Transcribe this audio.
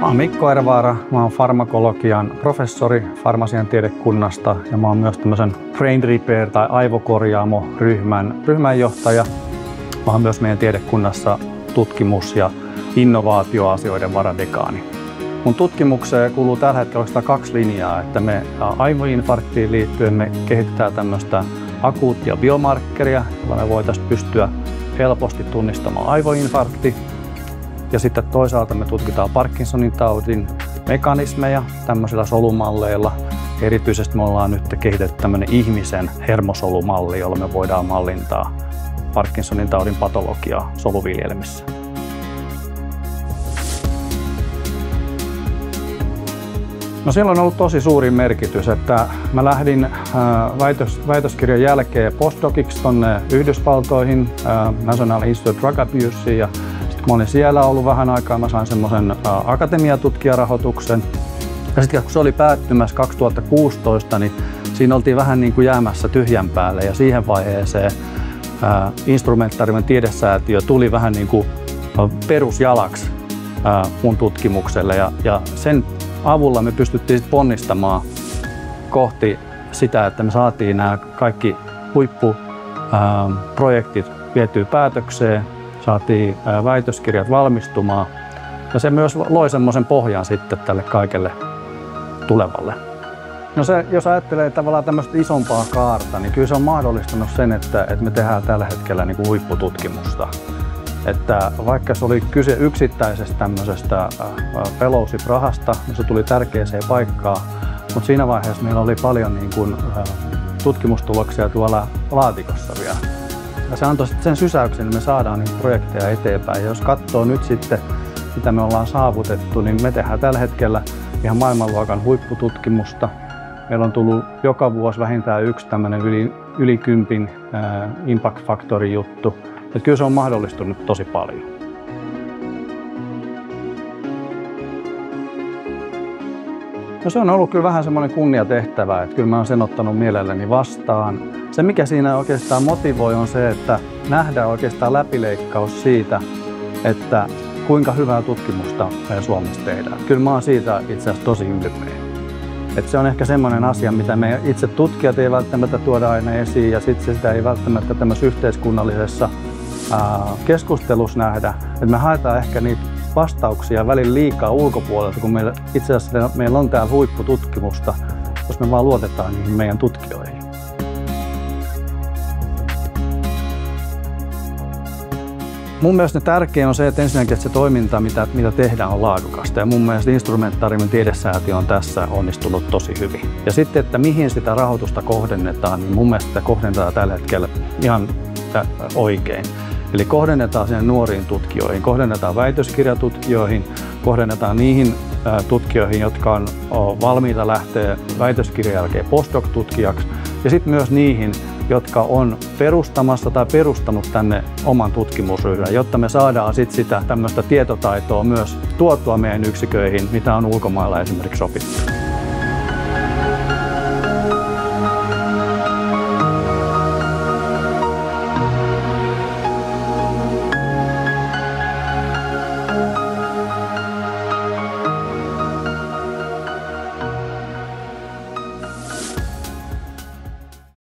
Mä oon Mikko Ervaara, mä oon farmakologian professori farmasian tiedekunnasta ja mä oon myös tämmöisen brain repair tai aivokorjaamo-ryhmän johtaja. Mä oon myös meidän tiedekunnassa tutkimus- ja innovaatioasioiden varadekaani. Mun tutkimukseen kuuluu tällä hetkellä oikeastaan 2 linjaa, että me aivoinfarktiin liittyen me kehitetään tämmöistä akuuttia biomarkkeria, jolla me voitaisiin pystyä helposti tunnistamaan aivoinfarkti. Ja sitten toisaalta me tutkitaan Parkinsonin taudin mekanismeja tämmöisillä solumalleilla. Erityisesti me ollaan nyt kehitetty tämmöinen ihmisen hermosolumalli, jolla me voidaan mallintaa Parkinsonin taudin patologiaa soluviljelmissä. No siellä on ollut tosi suuri merkitys, että mä lähdin väitöskirjan jälkeen postdociksi tuonne Yhdysvaltoihin, National Institute of Drug Abuseen, ja sitten kun mä olin siellä ollut vähän aikaa, mä sain semmoisen akatemiatutkijarahoituksen. Ja sitten kun se oli päättymässä 2016, niin siinä oltiin vähän niin kuin jäämässä tyhjän päälle, ja siihen vaiheeseen instrumentaariumin tiedesäätiö tuli vähän niin kuin perusjalaksi mun tutkimukselle, ja sen avulla me pystyttiin ponnistamaan kohti sitä, että me saatiin nämä kaikki huippuprojektit vietyä päätökseen, saatiin väitöskirjat valmistumaan ja se myös loi semmoisen pohjan sitten tälle kaikelle tulevalle. No se, jos ajattelee tavallaan tämmöistä isompaa kaarta, niin kyllä se on mahdollistanut sen, että me tehdään tällä hetkellä niin kuin huippututkimusta. Että vaikka se oli kyse yksittäisestä tämmöisestä fellowship-rahasta, niin se tuli tärkeäseen paikkaan, mutta siinä vaiheessa meillä oli paljon niin kuin, tutkimustuloksia tuolla laatikossa vielä. Ja se antoi sitten sen sysäyksen, että me saadaan niitä projekteja eteenpäin. Ja jos katsoo nyt sitten, mitä me ollaan saavutettu, niin me tehdään tällä hetkellä ihan maailmanluokan huippututkimusta. Meillä on tullut joka vuosi vähintään yksi tämmöinen yli 10 impact factory juttu. Että kyllä se on mahdollistunut tosi paljon. No se on ollut kyllä vähän semmoinen kunniatehtävä, että kyllä mä oon sen ottanut mielelläni vastaan. Se mikä siinä oikeastaan motivoi on se, että nähdään oikeastaan läpileikkaus siitä, että kuinka hyvää tutkimusta meidän Suomessa tehdään. Kyllä mä oon siitä itse asiassa tosi ylpeä. Että se on ehkä semmoinen asia, mitä me itse tutkijat ei välttämättä tuoda aina esiin ja sitten sitä ei välttämättä tämmöisessä yhteiskunnallisessa keskustelussa nähdä. Että me haetaan ehkä niitä vastauksia välillä liikaa ulkopuolelta, kun itse asiassa meillä on täällä huippututkimusta, jos me vaan luotetaan niihin meidän tutkijoihin. Mun mielestä tärkeää on se, että ensinnäkin että se toiminta, mitä tehdään, on laadukasta. Ja mun mielestä instrumentaariumin tiedesäätiö on tässä onnistunut tosi hyvin. Ja sitten, että mihin sitä rahoitusta kohdennetaan, niin mun mielestä sitä kohdennetaan tällä hetkellä ihan oikein. Eli kohdennetaan sinne nuoriin tutkijoihin, kohdennetaan väitöskirjatutkijoihin, kohdennetaan niihin tutkijoihin, jotka on valmiita lähteä väitöskirjan jälkeen postdoc-tutkijaksi, ja sitten myös niihin, jotka on perustamassa tai perustanut tänne oman tutkimusryhmän, jotta me saadaan sitä tämmöistä tietotaitoa myös tuotua meidän yksiköihin, mitä on ulkomailla esimerkiksi opittu.